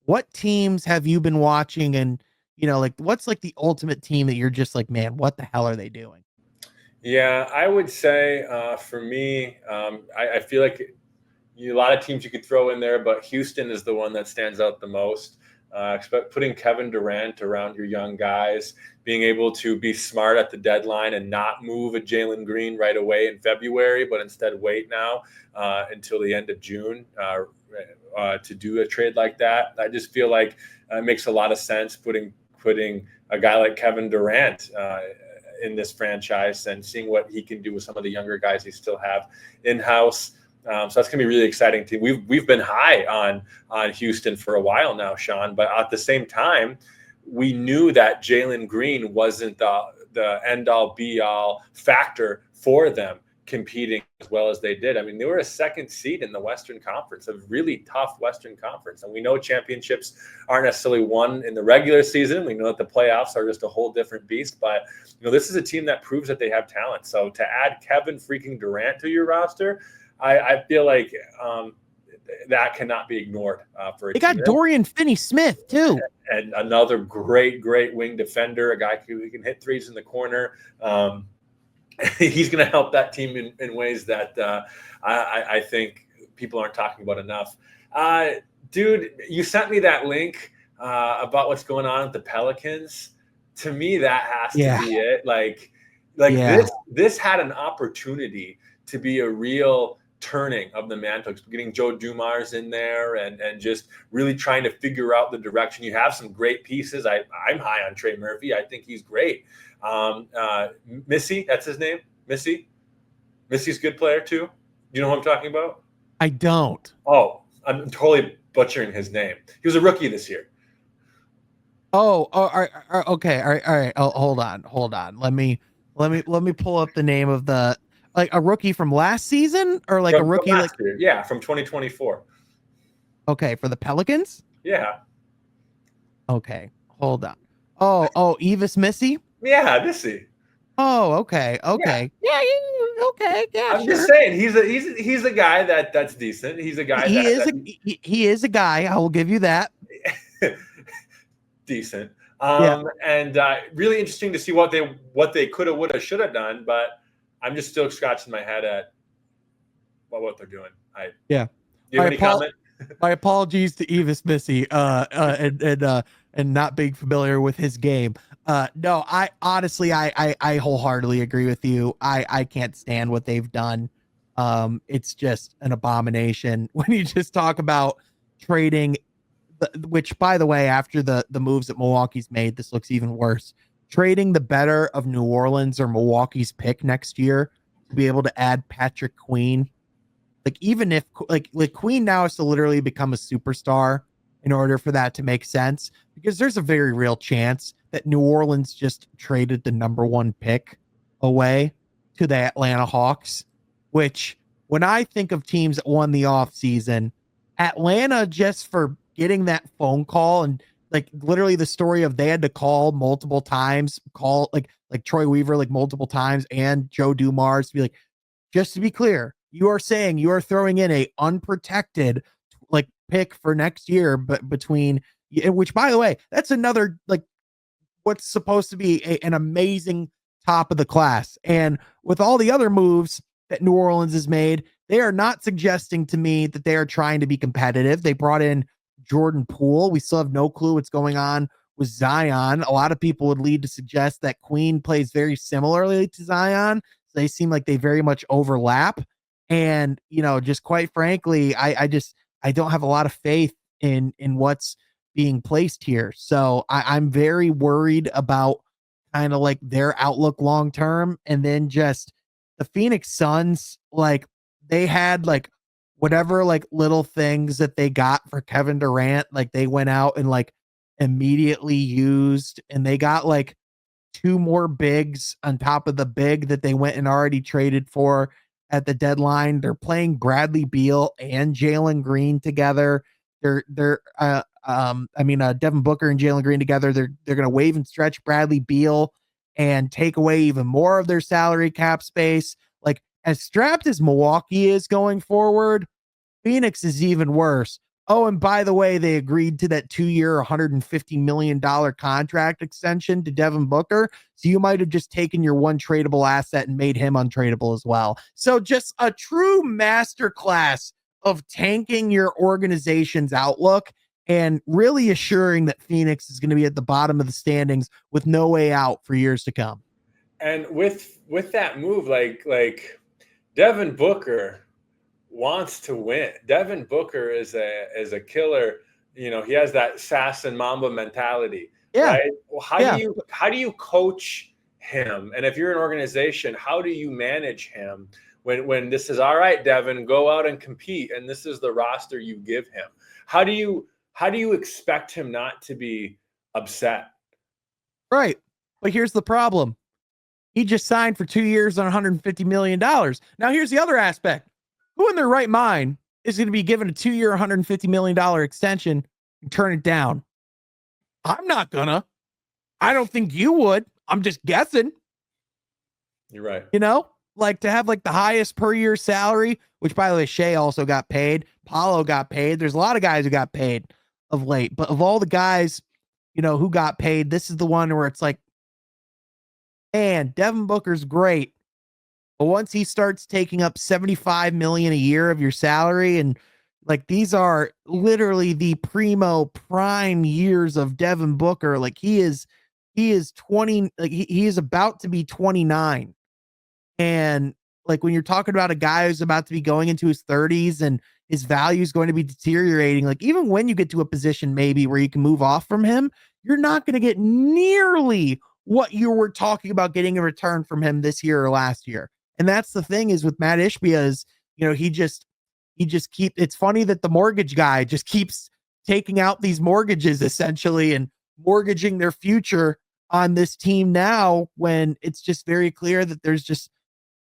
what teams have you been watching? And, what's like the ultimate team that you're just like, man, what the hell are they doing? Yeah, I would say for me, I feel like a lot of teams you could throw in there, but Houston is the one that stands out the most. Putting Kevin Durant around your young guys, being able to be smart at the deadline and not move a Jalen Green right away in February, but instead wait now until the end of June to do a trade like that. I just feel like it makes a lot of sense putting a guy like Kevin Durant in this franchise and seeing what he can do with some of the younger guys he still have in-house. So that's going to be really exciting too. We've been high on Houston for a while now, Sean, but at the same time, we knew that Jalen Green wasn't the end-all be-all factor for them competing as well as they did. I mean, they were a second seed in the Western Conference, a really tough Western Conference. And we know championships aren't necessarily won in the regular season. We know that the playoffs are just a whole different beast. But, this is a team that proves that they have talent. So to add Kevin freaking Durant to your roster, I feel like that cannot be ignored for a They team. got Dorian Finney-Smith, too. And another great wing defender, a guy who can hit threes in the corner. He's going to help that team in ways that I think people aren't talking about enough. Dude, you sent me that link about what's going on with the Pelicans. To me, that has to be it. Like this had an opportunity to be a real turning of the mantle, getting Joe Dumars in there and just really trying to figure out the direction. You have some great pieces. I'm high on Trey Murphy. I think he's great. Missy, that's his name. Missy's a good player too. You know who I'm talking about? I don't. Oh, I'm totally butchering his name. He was a rookie this year. Oh, okay. All right. Oh, hold on. Let me pull up the name of a rookie from last season or a rookie from last year. Yeah, from 2024. Okay, for the Pelicans? Yeah. Okay, hold on. Oh, Evis Missy? Yeah, Missy. Oh, okay. Okay. Yeah, okay. Yeah, I'm just saying he's a guy that's decent. He's a guy he is a guy. I will give you that. Decent. And really interesting to see what they could have, would have, should have done, but I'm just still scratching my head at what they're doing. Do you have any comment? My apologies to Evis Missy and not being familiar with his game. No, I honestly I wholeheartedly agree with you. I can't stand what they've done. It's just an abomination when you just talk about trading, which by the way, after the moves that Milwaukee's made, this looks even worse. Trading the better of New Orleans or Milwaukee's pick next year to be able to add Patrick Queen. Like, even if like Queen now has to literally become a superstar in order for that to make sense, because there's a very real chance that New Orleans just traded the number 1 pick away to the Atlanta Hawks, which when I think of teams that won the offseason, Atlanta, just for getting that phone call and literally the story of they had to call multiple times, like Troy Weaver, multiple times, and Joe Dumars to be like, just to be clear, you are saying you are throwing in a unprotected pick for next year, but between, which by the way, that's another what's supposed to be an amazing top of the class. And with all the other moves that New Orleans has made, they are not suggesting to me that they are trying to be competitive. They brought in Jordan Poole. We still have no clue what's going on with Zion. A lot of people would lead to suggest that Queen plays very similarly to Zion. So they seem like they very much overlap. And, just quite frankly, I don't have a lot of faith in what's being placed here. So I'm very worried about kind of their outlook long term. And then just the Phoenix Suns, they had whatever little things that they got for Kevin Durant, they went out and immediately used, and they got 2 more bigs on top of the big that they went and already traded for at the deadline. They're playing Bradley Beal and Jalen Green together. Devin Booker and Jalen Green together. They're going to waive and stretch Bradley Beal and take away even more of their salary cap space. As strapped as Milwaukee is going forward, Phoenix is even worse. Oh, and by the way, they agreed to that 2-year, $150 million contract extension to Devin Booker. So you might have just taken your one tradable asset and made him untradeable as well. So just a true masterclass of tanking your organization's outlook and really assuring that Phoenix is going to be at the bottom of the standings with no way out for years to come. And with that move, like Devin Booker wants to win. Devin Booker is a killer. You know, he has that Sass and Mamba mentality, Yeah. right? Well, how do you coach him? And if you're an organization, how do you manage him when this is all right, Devin, go out and compete, and this is the roster you give him? How do you expect him not to be upset? Right. But here's the problem. He just signed for 2 years on $150 million. Now, here's the other aspect. Who in their right mind is going to be given a 2-year, $150 million extension and turn it down? I'm not gonna. I don't think you would. I'm just guessing. You're right. You know, like to have like the highest per year salary, which by the way, Shea also got paid. Paulo got paid. There's a lot of guys who got paid of late, but of all the guys, you know, who got paid, this is the one where it's like, man, Devin Booker's great. But once he starts taking up $75 million a year of your salary, and like these are literally the prime years of Devin Booker. Like he is 20, like he is about to be 29. And like when you're talking about a guy who's about to be going into his 30s and his value is going to be deteriorating, like even when you get to a position maybe where you can move off from him, you're not going to get nearly what you were talking about getting in return from him this year or last year. And that's the thing is with Matt Ishbia is, you know, he just it's funny that the mortgage guy just keeps taking out these mortgages essentially and mortgaging their future on this team now when it's just very clear that there's just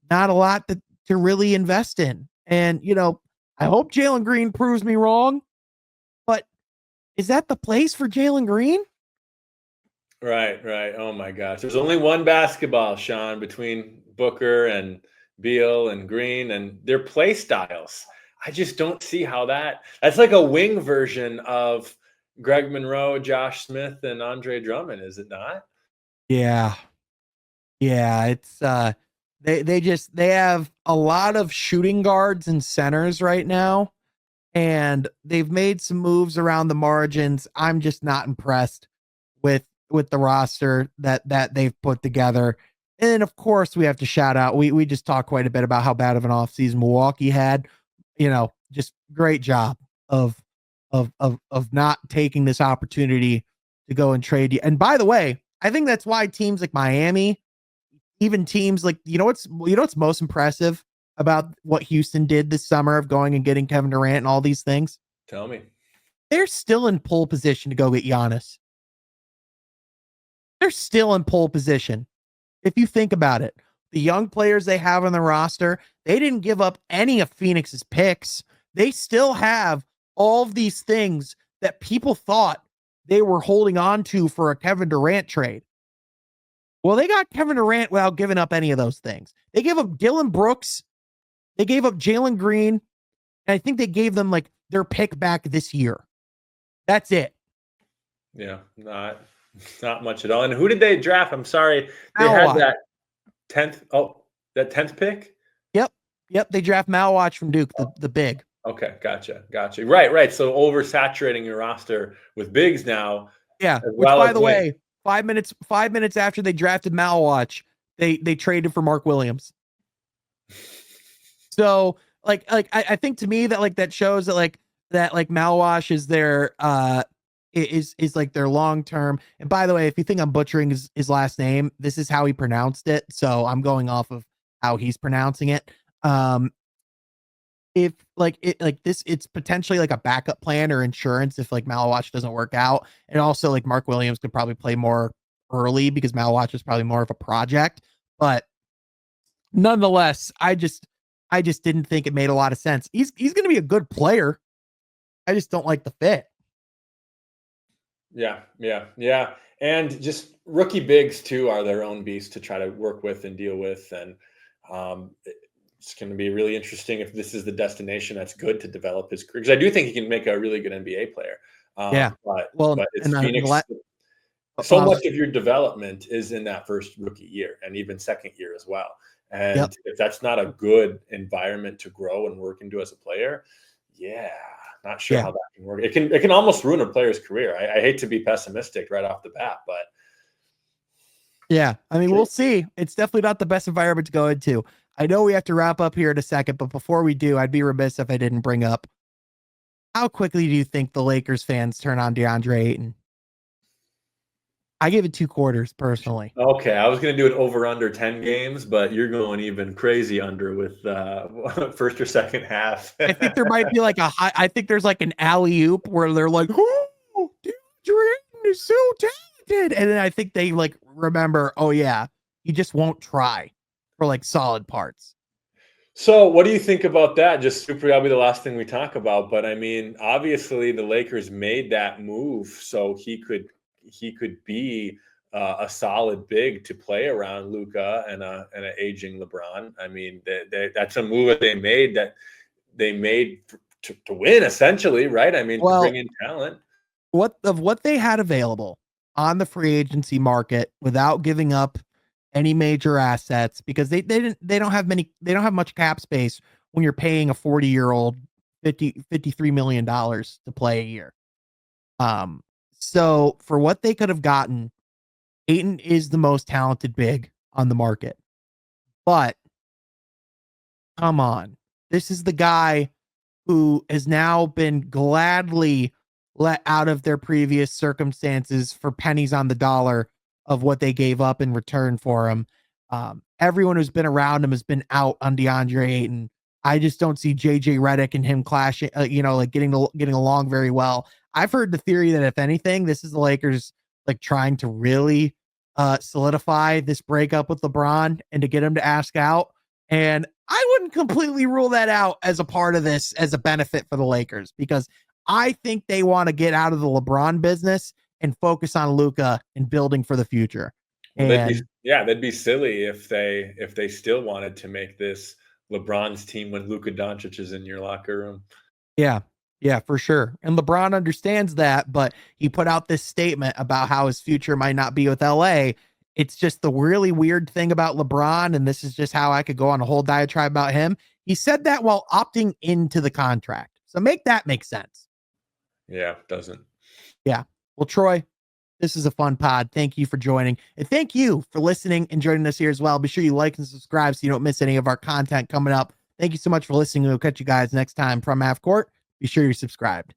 not a lot to really invest in. And, you know, I hope Jalen Green proves me wrong, but is that the place for Jalen Green? Right. Oh my gosh. There's only one basketball, Sean, between Booker and Beal and Green and their play styles. I just don't see how that's like a wing version of Greg Monroe, Josh Smith, and Andre Drummond, is it not? Yeah. Yeah. It's they have a lot of shooting guards and centers right now, and they've made some moves around the margins. I'm just not impressed with the roster that they've put together. And then of course we have to shout out. We just talked quite a bit about how bad of an offseason Milwaukee had. You know, just great job of not taking this opportunity to go and trade you. And by the way, I think that's why teams like Miami, even teams like, you know what's most impressive about what Houston did this summer of going and getting Kevin Durant and all these things? Tell me. They're still in pole position to go get Giannis. They're still in pole position. If you think about it, the young players they have on the roster, they didn't give up any of Phoenix's picks. They still have all of these things that people thought they were holding on to for a Kevin Durant trade. Well, they got Kevin Durant without giving up any of those things. They gave up Dylan Brooks. They gave up Jalen Green. And I think they gave them like their pick back this year. That's it. Yeah, not much at all. And who did they draft? I'm sorry. They had that 10th. Oh, that 10th pick? Yep. They draft Malwatch from Duke, the big. Okay, gotcha. Right. So oversaturating your roster with bigs now. Yeah. Which, by the way, 5 minutes after they drafted Malwatch, they traded for Mark Williams. So I think to me that like that shows that Malwash is their is like their long term. And by the way, if you think I'm butchering his last name, this is how he pronounced it. So I'm going off of how he's pronouncing it. If it's potentially like a backup plan or insurance if like Malwatch doesn't work out. And also like Mark Williams could probably play more early because Malwatch is probably more of a project. But nonetheless, I just didn't think it made a lot of sense. He's going to be a good player. I just don't like the fit. Yeah. And just rookie bigs too are their own beast to try to work with and deal with. And it's going to be really interesting if this is the destination that's good to develop his career. Because I do think he can make a really good NBA player. But it's Phoenix. So much of your development is in that first rookie year and even second year as well. And if that's not a good environment to grow and work into as a player, not sure Yeah. how that can work. It can almost ruin a player's career. I hate to be pessimistic right off the bat, but Yeah. I mean, we'll see. It's definitely not the best environment to go into. I know we have to wrap up here in a second, but before we do, I'd be remiss if I didn't bring up how quickly do you think the Lakers fans turn on DeAndre Ayton? I give it 2 quarters personally. okay, I was going to do it over under 10 games, but you're going even crazy under with first or second half. I think there might be like I think there's like an alley oop where they're like, oh, DeAndre Ayton is so talented. And then I think they like remember, oh yeah, he just won't try for like solid parts. So, what do you think about that? Just super, that'll be the last thing we talk about. But I mean, obviously, the Lakers made that move so he could be a solid big to play around Luka and an aging LeBron. I mean, that's a move that they made to win, essentially, right? I mean, to bring in talent. What they had available on the free agency market without giving up any major assets, because they don't have much cap space when you're paying a 40-year-old $53 million to play a year. So for what they could have gotten, Ayton is the most talented big on the market. But come on, this is the guy who has now been gladly let out of their previous circumstances for pennies on the dollar of what they gave up in return for him. Everyone who's been around him has been out on DeAndre Ayton. I just don't see JJ Redick and him clashing, like getting along very well. I've heard the theory that if anything, this is the Lakers like trying to really solidify this breakup with LeBron and to get him to ask out. And I wouldn't completely rule that out as a part of this as a benefit for the Lakers, because I think they want to get out of the LeBron business and focus on Luka and building for the future. Well, they'd be silly if they still wanted to make this LeBron's team when Luka Doncic is in your locker room. Yeah, for sure. And LeBron understands that, but he put out this statement about how his future might not be with LA. It's just the really weird thing about LeBron, and this is just how I could go on a whole diatribe about him. He said that while opting into the contract. So make that make sense. Yeah, it doesn't. Yeah. Well, Troy, this is a fun pod. Thank you for joining. And thank you for listening and joining us here as well. Be sure you like and subscribe so you don't miss any of our content coming up. Thank you so much for listening. We'll catch you guys next time from Half Court. Be sure you're subscribed.